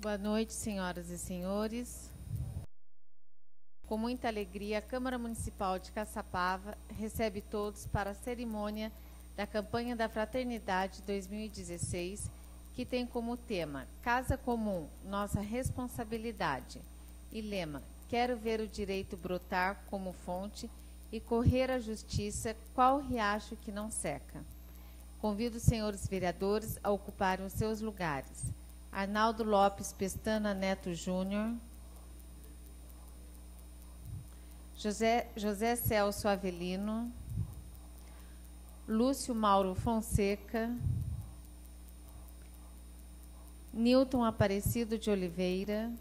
Boa noite, senhoras e senhores. Com muita alegria, a Câmara Municipal de Caçapava recebe todos para a cerimônia da Campanha da Fraternidade 2016, que tem como tema Casa Comum, Nossa Responsabilidade, e lema Quero ver o direito brotar como fonte e correr a justiça, qual riacho que não seca. Convido os senhores vereadores a ocuparem os seus lugares. Arnaldo Lopes Pestana Neto Júnior, José Celso Avelino, Lúcio Mauro Fonseca, Nilton Aparecido de Oliveira,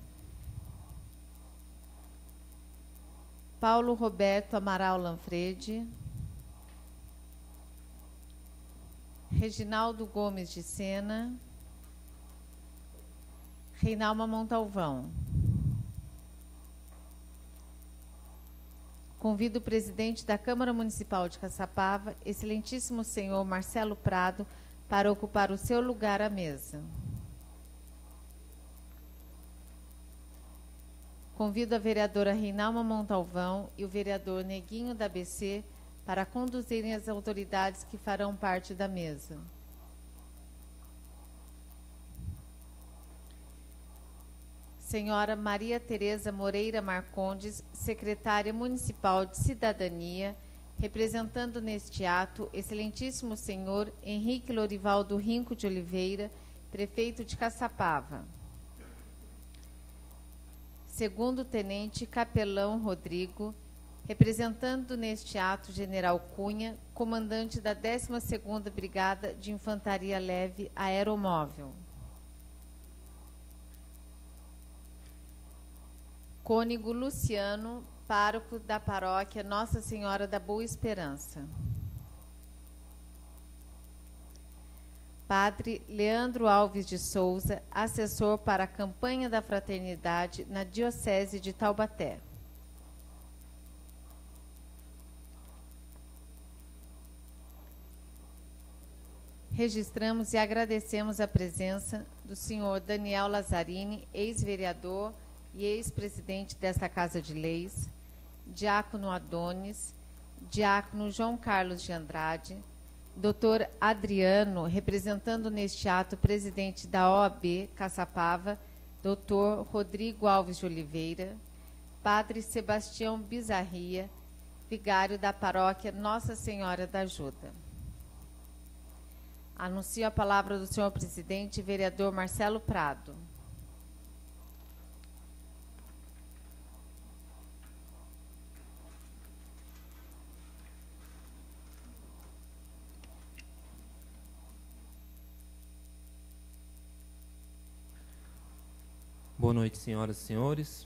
Paulo Roberto Amaral Lanfredi, Reginaldo Gomes de Sena, Reinalma Montalvão. Convido o presidente da Câmara Municipal de Caçapava, excelentíssimo senhor Marcelo Prado, para ocupar o seu lugar à mesa. Convido a vereadora Reinalma Montalvão e o vereador Neguinho da ABC para conduzirem as autoridades que farão parte da mesa. Senhora Maria Tereza Moreira Marcondes, secretária municipal de Cidadania, representando neste ato, excelentíssimo senhor Henrique Lorivaldo Rinco de Oliveira, prefeito de Caçapava. Segundo tenente capelão Rodrigo, representando neste ato General Cunha, comandante da 12ª Brigada de Infantaria Leve Aeromóvel. Cônego Luciano, pároco da paróquia Nossa Senhora da Boa Esperança. Padre Leandro Alves de Souza, assessor para a campanha da fraternidade na Diocese de Taubaté. Registramos e agradecemos a presença do senhor Daniel Lazzarini, ex-vereador e ex-presidente desta Casa de Leis, diácono Adonis, diácono João Carlos de Andrade, doutor Adriano, representando neste ato o presidente da OAB Caçapava, doutor Rodrigo Alves de Oliveira, padre Sebastião Bizarria, vigário da paróquia Nossa Senhora da Ajuda. Anuncio a palavra do senhor presidente, vereador Marcelo Prado. Boa noite, senhoras e senhores.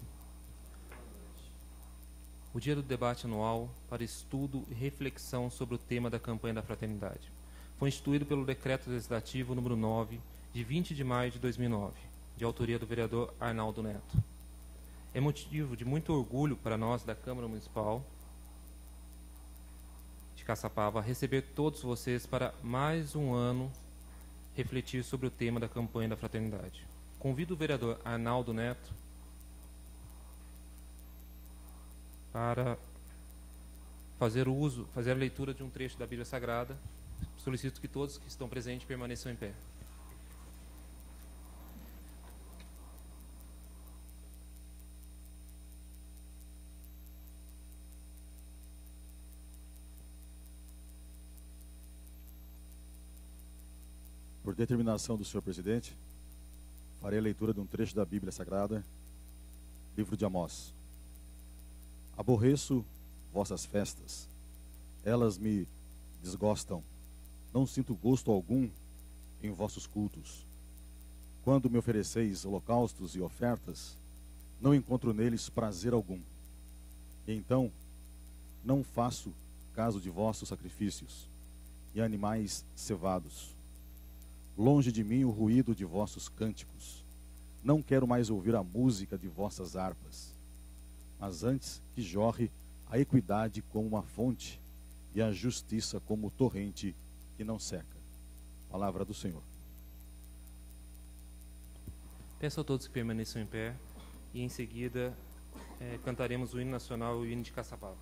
O dia do debate anual para estudo e reflexão sobre o tema da campanha da fraternidade foi instituído pelo Decreto Legislativo número 9, de 20 de maio de 2009, de autoria do vereador Arnaldo Neto. É motivo de muito orgulho para nós da Câmara Municipal de Caçapava receber todos vocês para mais um ano refletir sobre o tema da campanha da fraternidade. Convido o vereador Arnaldo Neto para fazer a leitura de um trecho da Bíblia Sagrada. Solicito que todos que estão presentes permaneçam em pé. Por determinação do senhor presidente, farei a leitura de um trecho da Bíblia Sagrada, livro de Amós. Aborreço vossas festas, elas me desgostam. Não sinto gosto algum em vossos cultos. Quando me ofereceis holocaustos e ofertas, não encontro neles prazer algum. E então, não faço caso de vossos sacrifícios e animais cevados. Longe de mim o ruído de vossos cânticos. Não quero mais ouvir a música de vossas harpas. Mas antes que jorre a equidade como uma fonte e a justiça como torrente que não seca. Palavra do Senhor. Peço a todos que permaneçam em pé e, em seguida, cantaremos o hino nacional e o hino de Caçapava.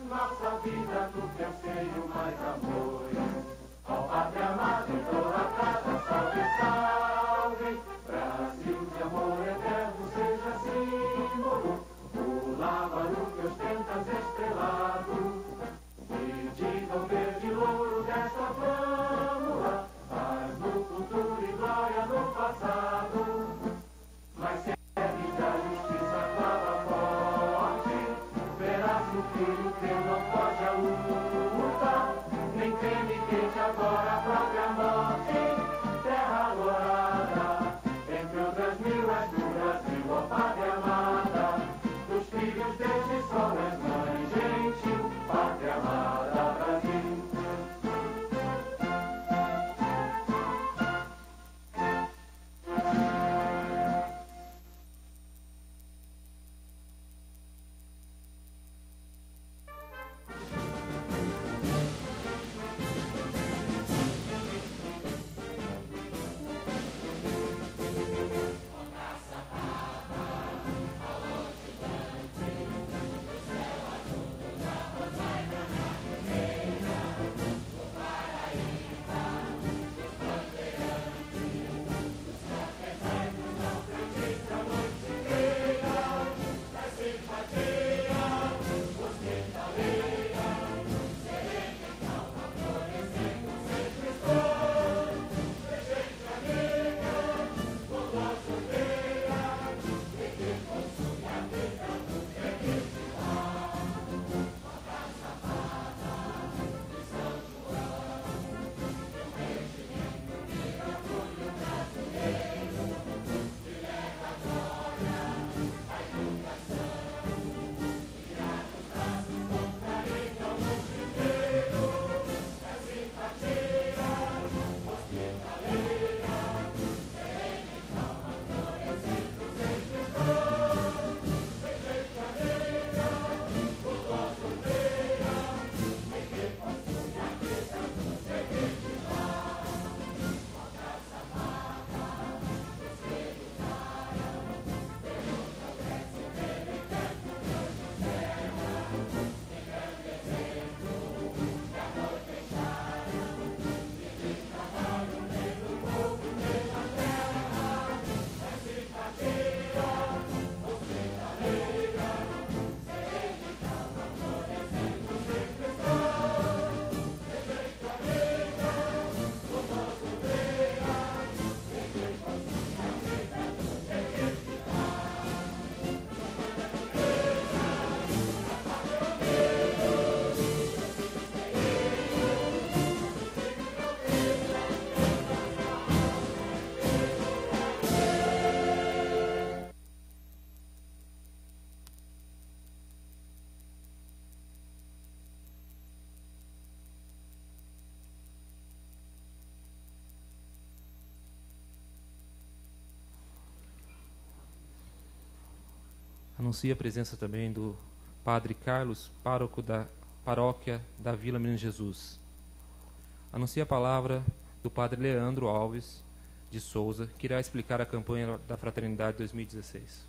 Nossa vida, tu teu seio mais amor. Anuncio a presença também do Padre Carlos, pároco da paróquia da Vila Menino Jesus. Anuncio a palavra do Padre Leandro Alves de Souza, que irá explicar a campanha da Fraternidade 2016.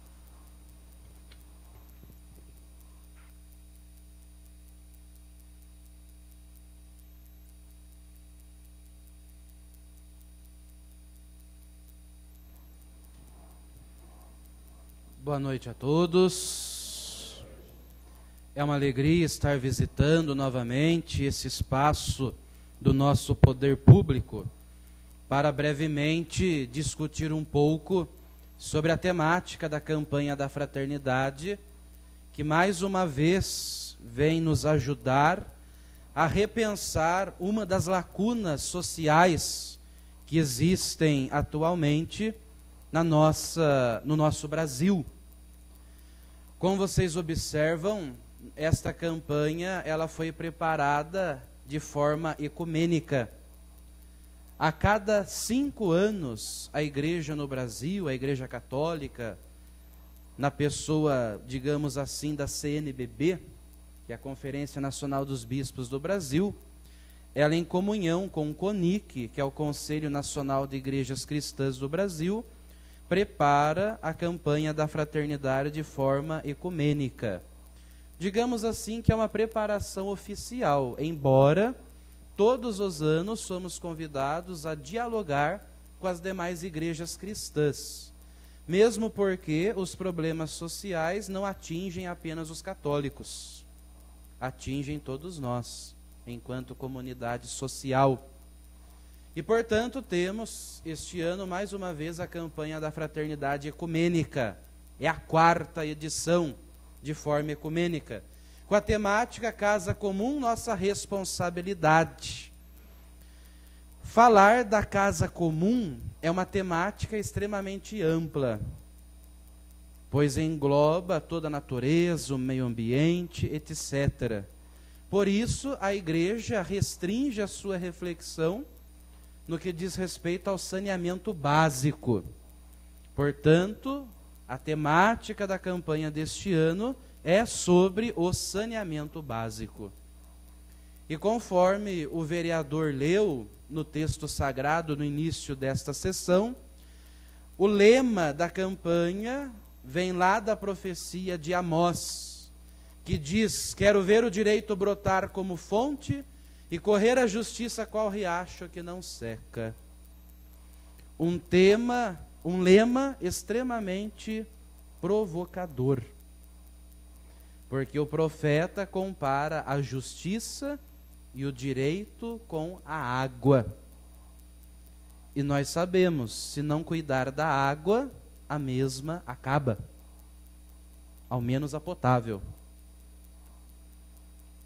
Boa noite a todos. É uma alegria estar visitando novamente esse espaço do nosso poder público para brevemente discutir um pouco sobre a temática da campanha da fraternidade, que mais uma vez vem nos ajudar a repensar uma das lacunas sociais que existem atualmente no nosso Brasil. Como vocês observam, esta campanha ela foi preparada de forma ecumênica. A cada 5 anos, a igreja no Brasil, a Igreja Católica, na pessoa, digamos assim, da CNBB, que é a Conferência Nacional dos Bispos do Brasil, ela em comunhão com o CONIC, que é o Conselho Nacional de Igrejas Cristãs do Brasil, prepara a campanha da fraternidade de forma ecumênica. Digamos assim que é uma preparação oficial, embora todos os anos somos convidados a dialogar com as demais igrejas cristãs, mesmo porque os problemas sociais não atingem apenas os católicos, atingem todos nós, enquanto comunidade social. E, portanto, temos este ano, mais uma vez, a campanha da Fraternidade Ecumênica. É a 4ª edição de forma ecumênica. Com a temática Casa Comum, Nossa Responsabilidade. Falar da Casa Comum é uma temática extremamente ampla, pois engloba toda a natureza, o meio ambiente, etc. Por isso, a Igreja restringe a sua reflexão no que diz respeito ao saneamento básico. Portanto, a temática da campanha deste ano é sobre o saneamento básico. E conforme o vereador leu no texto sagrado no início desta sessão, o lema da campanha vem lá da profecia de Amós, que diz: quero ver o direito brotar como fonte e correr a justiça qual riacho que não seca. Um lema extremamente provocador, porque o profeta compara a justiça e o direito com a água. E nós sabemos, se não cuidar da água, a mesma acaba, ao menos a potável.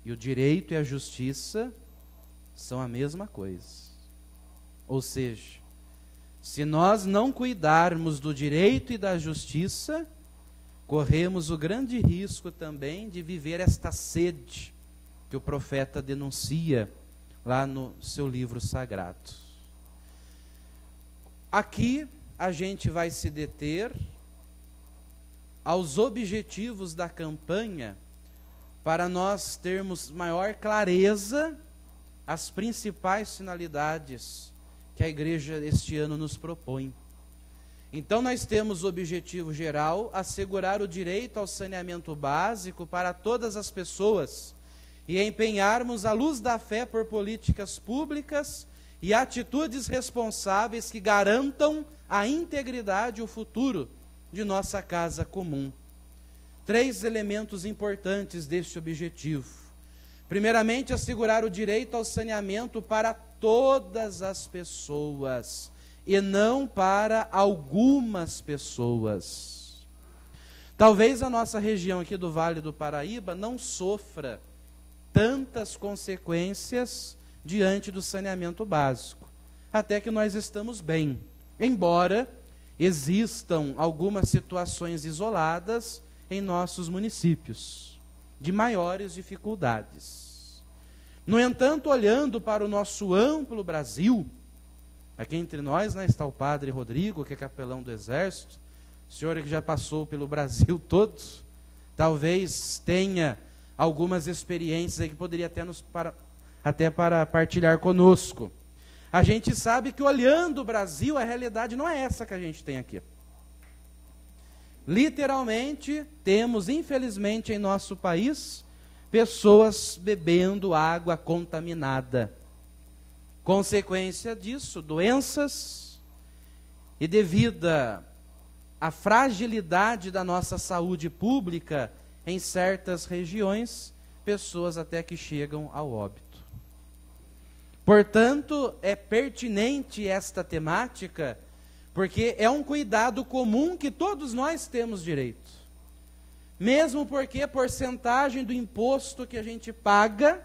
E o direito e a justiça são a mesma coisa. Ou seja, se nós não cuidarmos do direito e da justiça, corremos o grande risco também de viver esta sede que o profeta denuncia lá no seu livro sagrado. Aqui a gente vai se deter aos objetivos da campanha para nós termos maior clareza as principais finalidades que a igreja este ano nos propõe. Então nós temos o objetivo geral, assegurar o direito ao saneamento básico para todas as pessoas e empenharmos a luz da fé por políticas públicas e atitudes responsáveis que garantam a integridade e o futuro de nossa casa comum. 3 elementos importantes deste objetivo. Primeiramente, assegurar o direito ao saneamento para todas as pessoas e não para algumas pessoas. Talvez a nossa região aqui do Vale do Paraíba não sofra tantas consequências diante do saneamento básico, até que nós estamos bem, embora existam algumas situações isoladas em nossos municípios, de maiores dificuldades. No entanto, olhando para o nosso amplo Brasil, aqui entre nós, né, está o Padre Rodrigo, que é capelão do Exército, o senhor que já passou pelo Brasil todo, talvez tenha algumas experiências aí que poderia até para partilhar conosco. A gente sabe que olhando o Brasil, a realidade não é essa que a gente tem aqui. Literalmente, temos, infelizmente, em nosso país, pessoas bebendo água contaminada. Consequência disso, doenças, e devido à fragilidade da nossa saúde pública, em certas regiões, pessoas até que chegam ao óbito. Portanto, é pertinente esta temática, porque é um cuidado comum que todos nós temos direito. Mesmo porque a porcentagem do imposto que a gente paga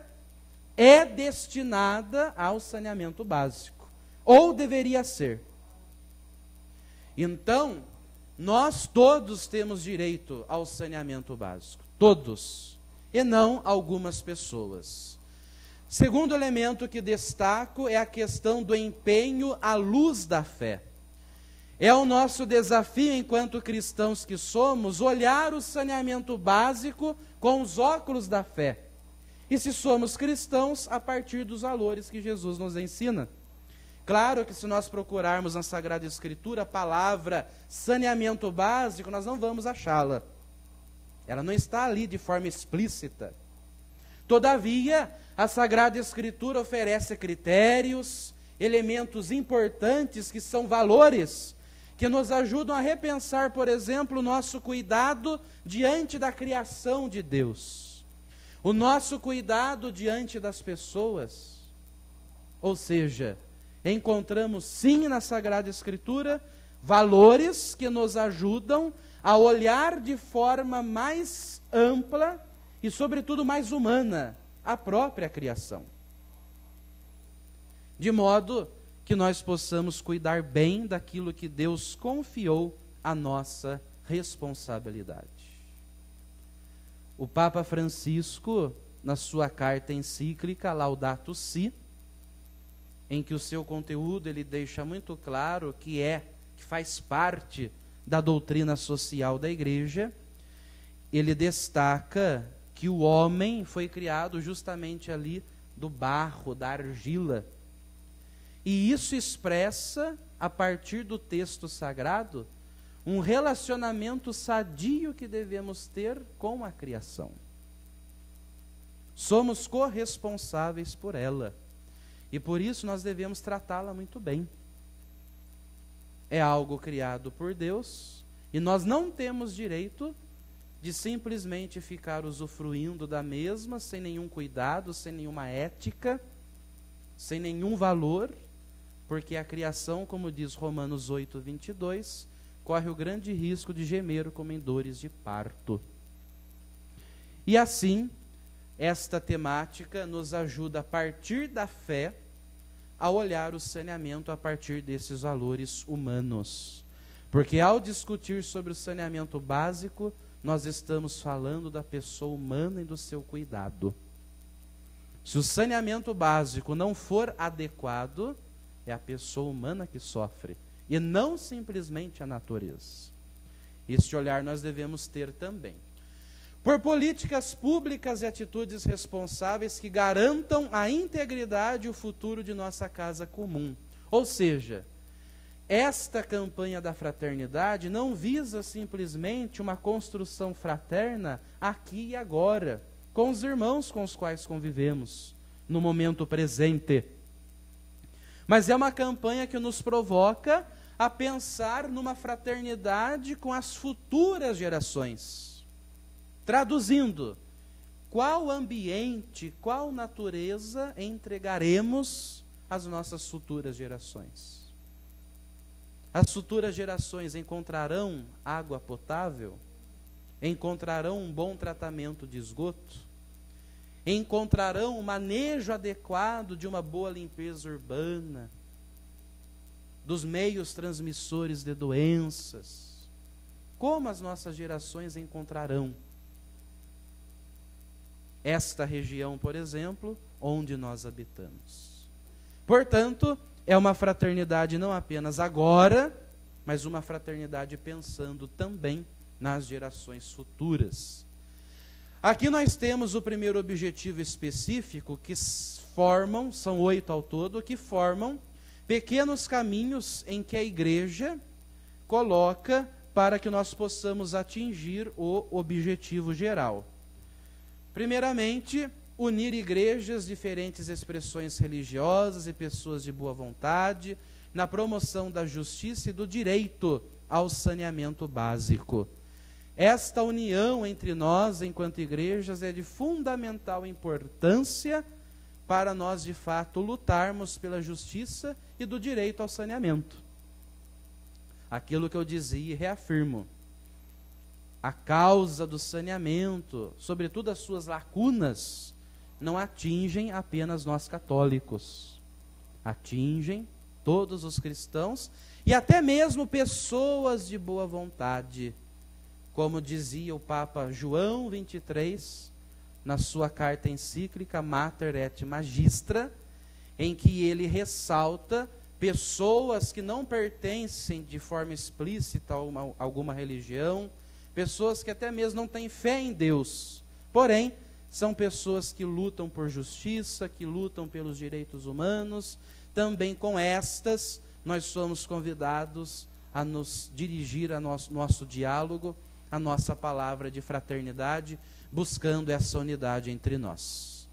é destinada ao saneamento básico, ou deveria ser. Então, nós todos temos direito ao saneamento básico, todos, e não algumas pessoas. Segundo elemento que destaco é a questão do empenho à luz da fé. É o nosso desafio, enquanto cristãos que somos, olhar o saneamento básico com os óculos da fé. E se somos cristãos, a partir dos valores que Jesus nos ensina. Claro que se nós procurarmos na Sagrada Escritura a palavra saneamento básico, nós não vamos achá-la. Ela não está ali de forma explícita. Todavia, a Sagrada Escritura oferece critérios, elementos importantes que são valores, que nos ajudam a repensar, por exemplo, o nosso cuidado diante da criação de Deus. O nosso cuidado diante das pessoas. Ou seja, encontramos sim na Sagrada Escritura valores que nos ajudam a olhar de forma mais ampla e, sobretudo, mais humana a própria criação. De modo que nós possamos cuidar bem daquilo que Deus confiou à nossa responsabilidade. O Papa Francisco, na sua carta encíclica Laudato Si, em que o seu conteúdo ele deixa muito claro que faz parte da doutrina social da Igreja, ele destaca que o homem foi criado justamente ali do barro, da argila. E isso expressa, a partir do texto sagrado, um relacionamento sadio que devemos ter com a criação. Somos corresponsáveis por ela. E por isso nós devemos tratá-la muito bem. É algo criado por Deus, e nós não temos direito de simplesmente ficar usufruindo da mesma, sem nenhum cuidado, sem nenhuma ética, sem nenhum valor, porque a criação, como diz Romanos 8:22, corre o grande risco de gemer como em dores de parto. E assim, esta temática nos ajuda, a partir da fé, a olhar o saneamento a partir desses valores humanos. Porque ao discutir sobre o saneamento básico, nós estamos falando da pessoa humana e do seu cuidado. Se o saneamento básico não for adequado, é a pessoa humana que sofre, e não simplesmente a natureza. Este olhar nós devemos ter também. Por políticas públicas e atitudes responsáveis que garantam a integridade e o futuro de nossa casa comum. Ou seja, esta campanha da fraternidade não visa simplesmente uma construção fraterna aqui e agora, com os irmãos com os quais convivemos, no momento presente. Mas é uma campanha que nos provoca a pensar numa fraternidade com as futuras gerações. Traduzindo, qual ambiente, qual natureza entregaremos às nossas futuras gerações? As futuras gerações encontrarão água potável? Encontrarão um bom tratamento de esgoto? Encontrarão um manejo adequado de uma boa limpeza urbana? Dos meios transmissores de doenças? Como as nossas gerações encontrarão esta região, por exemplo, onde nós habitamos? Portanto, é uma fraternidade não apenas agora, mas uma fraternidade pensando também nas gerações futuras. Aqui nós temos o primeiro objetivo específico, que formam, são 8 ao todo, que formam pequenos caminhos em que a igreja coloca para que nós possamos atingir o objetivo geral. Primeiramente, unir igrejas, diferentes expressões religiosas e pessoas de boa vontade, na promoção da justiça e do direito ao saneamento básico. Esta união entre nós, enquanto igrejas, é de fundamental importância para nós, de fato, lutarmos pela justiça e do direito ao saneamento. Aquilo que eu dizia e reafirmo. A causa do saneamento, sobretudo as suas lacunas, não atingem apenas nós católicos. Atingem todos os cristãos e até mesmo pessoas de boa vontade. Como dizia o Papa João XXIII, na sua carta encíclica Mater et Magistra, em que ele ressalta pessoas que não pertencem de forma explícita a alguma religião, pessoas que até mesmo não têm fé em Deus, porém, são pessoas que lutam por justiça, que lutam pelos direitos humanos. Também com estas, nós somos convidados a nos dirigir a nosso diálogo, a nossa palavra de fraternidade, buscando essa unidade entre nós.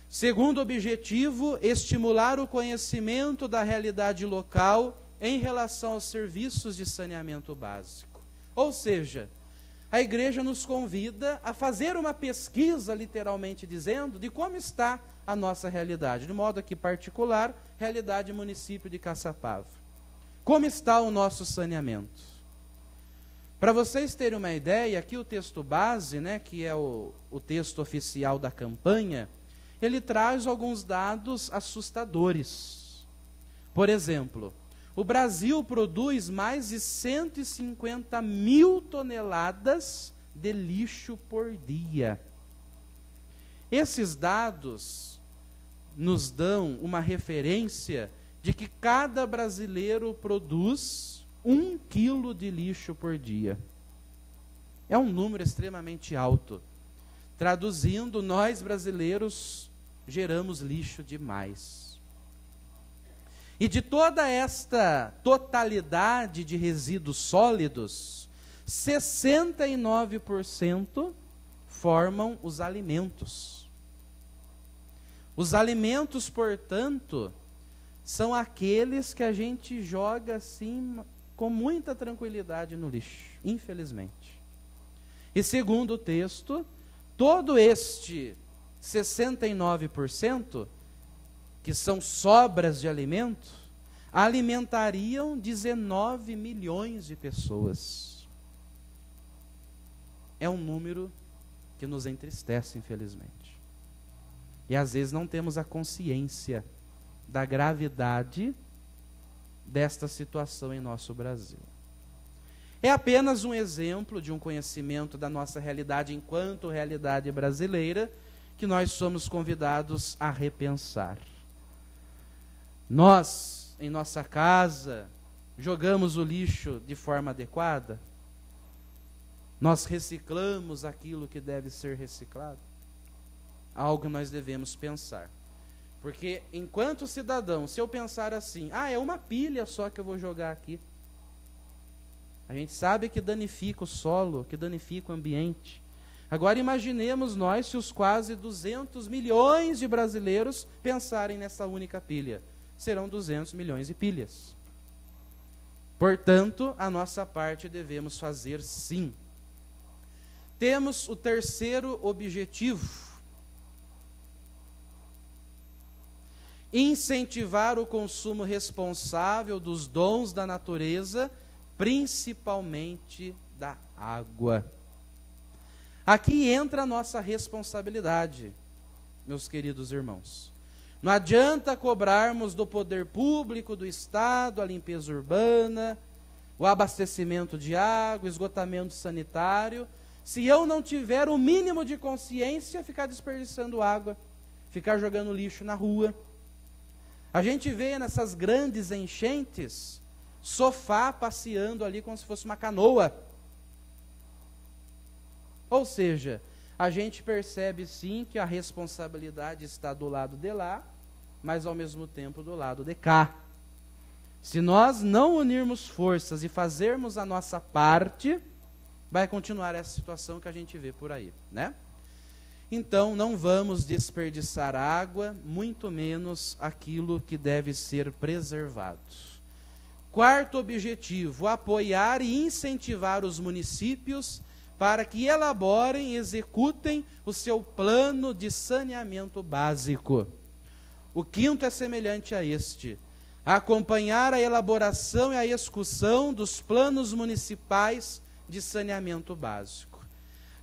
Segundo objetivo, estimular o conhecimento da realidade local em relação aos serviços de saneamento básico. Ou seja, a igreja nos convida a fazer uma pesquisa, literalmente dizendo, de como está a nossa realidade, de modo aqui particular, realidade do município de Caçapava. Como está o nosso saneamento? Para vocês terem uma ideia, aqui o texto base, que é o texto oficial da campanha, ele traz alguns dados assustadores. Por exemplo, o Brasil produz mais de 150 mil toneladas de lixo por dia. Esses dados nos dão uma referência de que cada brasileiro produz 1 quilo de lixo por dia. É um número extremamente alto. Traduzindo, nós brasileiros geramos lixo demais. E de toda esta totalidade de resíduos sólidos, 69% formam os alimentos. Os alimentos, portanto, são aqueles que a gente joga assim com muita tranquilidade no lixo, infelizmente. E segundo o texto, todo este 69%, que são sobras de alimento, alimentariam 19 milhões de pessoas. É um número que nos entristece, infelizmente. E às vezes não temos a consciência da gravidade desta situação em nosso Brasil. É apenas um exemplo de um conhecimento da nossa realidade enquanto realidade brasileira, que nós somos convidados a repensar. Nós, em nossa casa, jogamos o lixo de forma adequada? Nós reciclamos aquilo que deve ser reciclado? Algo nós devemos pensar. Porque, enquanto cidadão, se eu pensar assim, é uma pilha só que eu vou jogar aqui. A gente sabe que danifica o solo, que danifica o ambiente. Agora imaginemos nós se os quase 200 milhões de brasileiros pensarem nessa única pilha. Serão 200 milhões de pilhas. Portanto, a nossa parte devemos fazer sim. Temos o terceiro objetivo. Incentivar o consumo responsável dos dons da natureza, principalmente da água. Aqui entra a nossa responsabilidade, meus queridos irmãos. Não adianta cobrarmos do poder público, do Estado, a limpeza urbana, o abastecimento de água, o esgotamento sanitário, se eu não tiver o mínimo de consciência, ficar desperdiçando água, ficar jogando lixo na rua. A gente vê nessas grandes enchentes, sofá passeando ali como se fosse uma canoa. Ou seja, a gente percebe sim que a responsabilidade está do lado de lá, mas ao mesmo tempo do lado de cá. Se nós não unirmos forças e fazermos a nossa parte, vai continuar essa situação que a gente vê por aí, né? Então, não vamos desperdiçar água, muito menos aquilo que deve ser preservado. Quarto objetivo, apoiar e incentivar os municípios para que elaborem e executem o seu plano de saneamento básico. O quinto é semelhante a este: acompanhar a elaboração e a execução dos planos municipais de saneamento básico.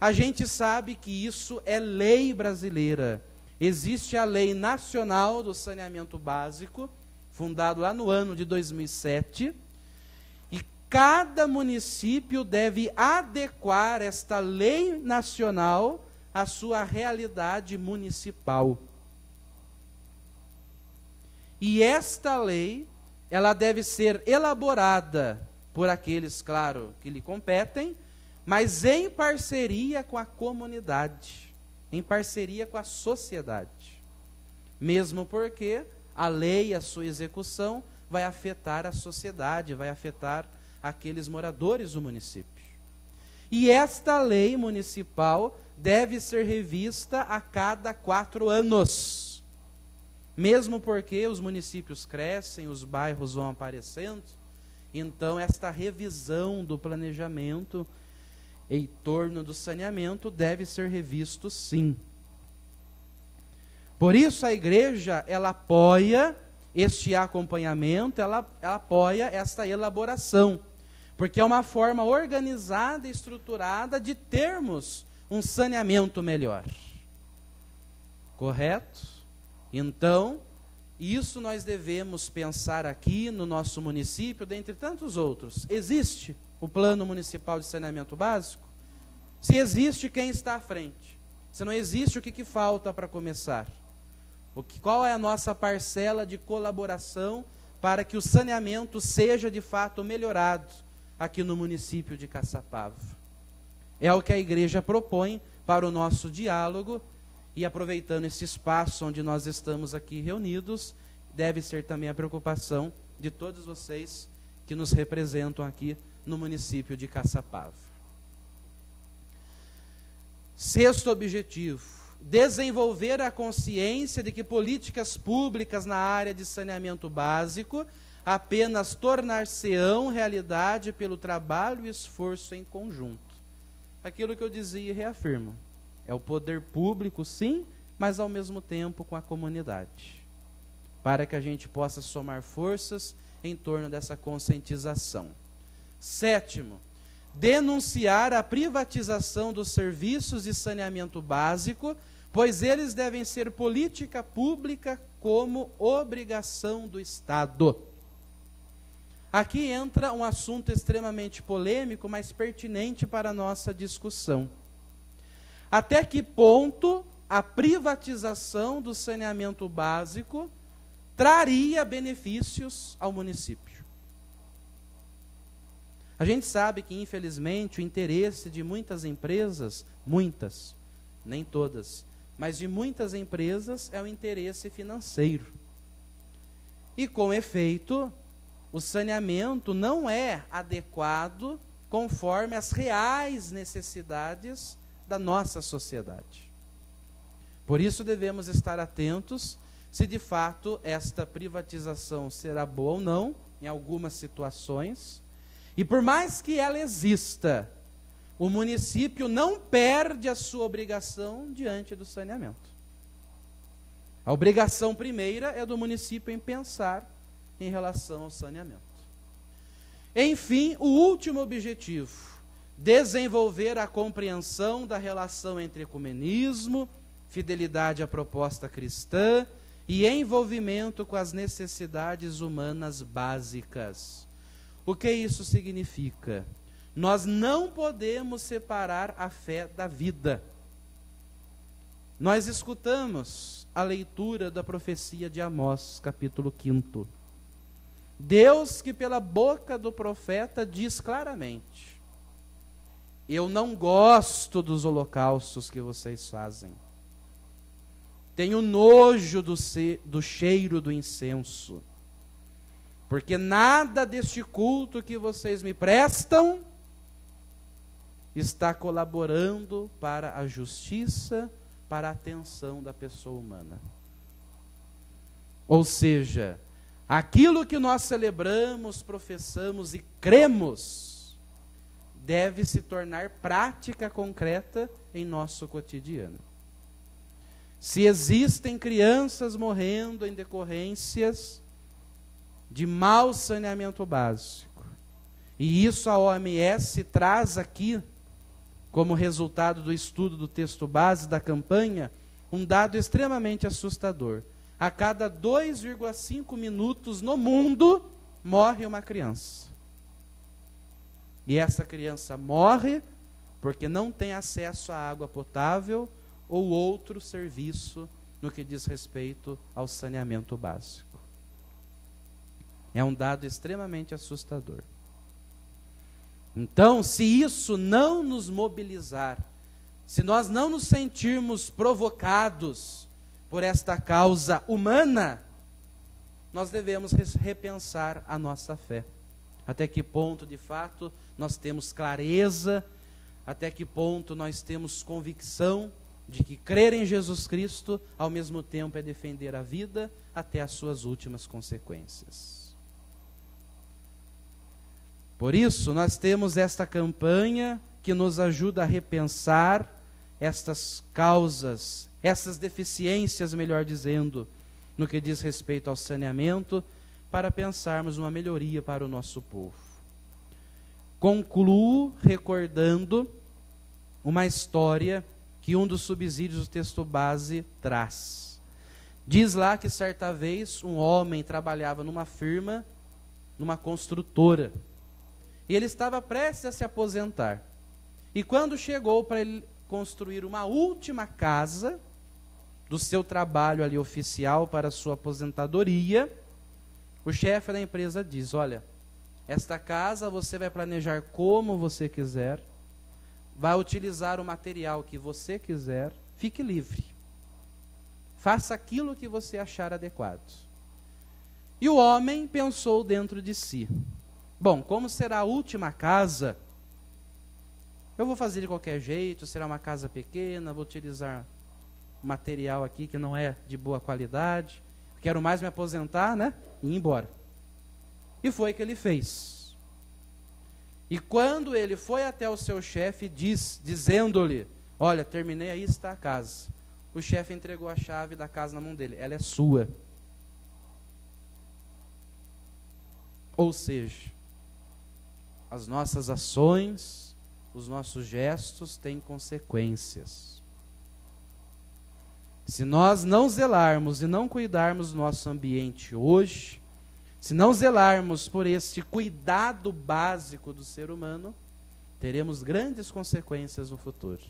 A gente sabe que isso é lei brasileira. Existe a Lei Nacional do Saneamento Básico, fundado lá no ano de 2007, e cada município deve adequar esta lei nacional à sua realidade municipal. E esta lei, ela deve ser elaborada por aqueles, claro, que lhe competem, mas em parceria com a comunidade, em parceria com a sociedade. Mesmo porque a lei, a sua execução, vai afetar a sociedade, vai afetar aqueles moradores do município. E esta lei municipal deve ser revista a cada 4 anos. Mesmo porque os municípios crescem, os bairros vão aparecendo, então esta revisão do planejamento em torno do saneamento deve ser revisto sim. Por isso a igreja, ela apoia este acompanhamento, ela apoia esta elaboração, porque é uma forma organizada e estruturada de termos um saneamento melhor. Correto? Então, isso nós devemos pensar aqui no nosso município, dentre tantos outros. Existe o Plano Municipal de Saneamento Básico? Se existe, quem está à frente? Se não existe, o que falta para começar? Qual é a nossa parcela de colaboração para que o saneamento seja de fato melhorado aqui no município de Caçapava? É o que a igreja propõe para o nosso diálogo, e aproveitando esse espaço onde nós estamos aqui reunidos, deve ser também a preocupação de todos vocês que nos representam aqui no município de Caçapava. Sexto objetivo: desenvolver a consciência de que políticas públicas na área de saneamento básico apenas tornar-se-ão realidade pelo trabalho e esforço em conjunto. Aquilo que eu dizia e reafirmo: é o poder público, sim, mas ao mesmo tempo com a comunidade, para que a gente possa somar forças em torno dessa conscientização. Sétimo, denunciar a privatização dos serviços de saneamento básico, pois eles devem ser política pública como obrigação do Estado. Aqui entra um assunto extremamente polêmico, mas pertinente para a nossa discussão. Até que ponto a privatização do saneamento básico traria benefícios ao município? A gente sabe que, infelizmente, o interesse de muitas empresas, muitas, nem todas, mas de muitas empresas é o interesse financeiro. E, com efeito, o saneamento não é adequado conforme as reais necessidades da nossa sociedade. Por isso devemos estar atentos se de fato esta privatização será boa ou não, em algumas situações. E por mais que ela exista, o município não perde a sua obrigação diante do saneamento. A obrigação primeira é do município em pensar em relação ao saneamento. Enfim, o último objetivo: desenvolver a compreensão da relação entre ecumenismo, fidelidade à proposta cristã e envolvimento com as necessidades humanas básicas. O que isso significa? Nós não podemos separar a fé da vida. Nós escutamos a leitura da profecia de Amós, capítulo 5. Deus que pela boca do profeta diz claramente: Eu não gosto dos holocaustos que vocês fazem. Tenho nojo do cheiro do incenso. Porque nada deste culto que vocês me prestam está colaborando para a justiça, para a atenção da pessoa humana. Ou seja, aquilo que nós celebramos, professamos e cremos, deve se tornar prática concreta em nosso cotidiano. Se existem crianças morrendo em decorrências de mau saneamento básico, e isso a OMS traz aqui, como resultado do estudo do texto base da campanha, um dado extremamente assustador. A cada 2,5 minutos no mundo, morre uma criança. E essa criança morre porque não tem acesso à água potável ou outro serviço no que diz respeito ao saneamento básico. É um dado extremamente assustador. Então, se isso não nos mobilizar, se nós não nos sentirmos provocados por esta causa humana, nós devemos repensar a nossa fé. Até que ponto, de fato, nós temos clareza, até que ponto nós temos convicção de que crer em Jesus Cristo, ao mesmo tempo, é defender a vida até as suas últimas consequências. Por isso, nós temos esta campanha que nos ajuda a repensar estas causas, essas deficiências, melhor dizendo, no que diz respeito ao saneamento, para pensarmos uma melhoria para o nosso povo. Concluo recordando uma história que um dos subsídios do texto base traz. Diz lá que certa vez um homem trabalhava numa firma, numa construtora, e ele estava prestes a se aposentar. E quando chegou para ele construir uma última casa do seu trabalho ali oficial para a sua aposentadoria, o chefe da empresa diz: olha, esta casa você vai planejar como você quiser, vai utilizar o material que você quiser, fique livre. Faça aquilo que você achar adequado. E o homem pensou dentro de si: bom, como será a última casa, eu vou fazer de qualquer jeito, será uma casa pequena, vou utilizar material aqui que não é de boa qualidade, quero mais me aposentar, né? E ir embora. E foi o que ele fez. E quando ele foi até o seu chefe, dizendo-lhe: olha, terminei, aí está a casa. O chefe entregou a chave da casa na mão dele. Ela é sua. Ou seja, as nossas ações, os nossos gestos têm consequências. Se nós não zelarmos e não cuidarmos do nosso ambiente hoje, se não zelarmos por este cuidado básico do ser humano, teremos grandes consequências no futuro.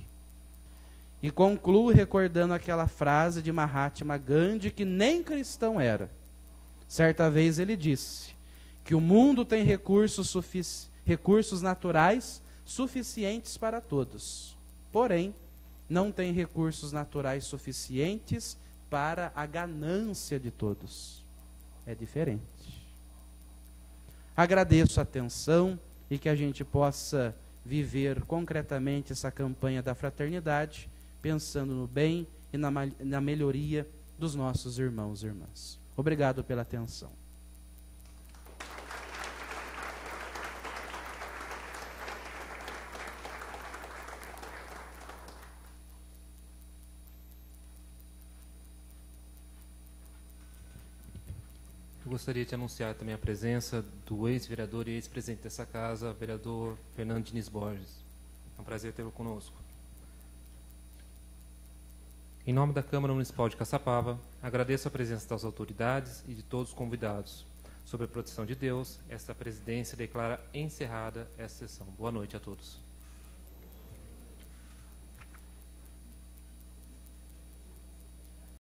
E concluo recordando aquela frase de Mahatma Gandhi, que nem cristão era. Certa vez ele disse que o mundo tem recursos naturais suficientes para todos, porém, não tem recursos naturais suficientes para a ganância de todos. É diferente. Agradeço a atenção e que a gente possa viver concretamente essa campanha da fraternidade, pensando no bem e na melhoria dos nossos irmãos e irmãs. Obrigado pela atenção. Eu gostaria de anunciar também a presença do ex-vereador e ex-presidente dessa casa, vereador Fernando Diniz Borges. É um prazer tê-lo conosco. Em nome da Câmara Municipal de Caçapava, agradeço a presença das autoridades e de todos os convidados. Sob a proteção de Deus, esta presidência declara encerrada esta sessão. Boa noite a todos.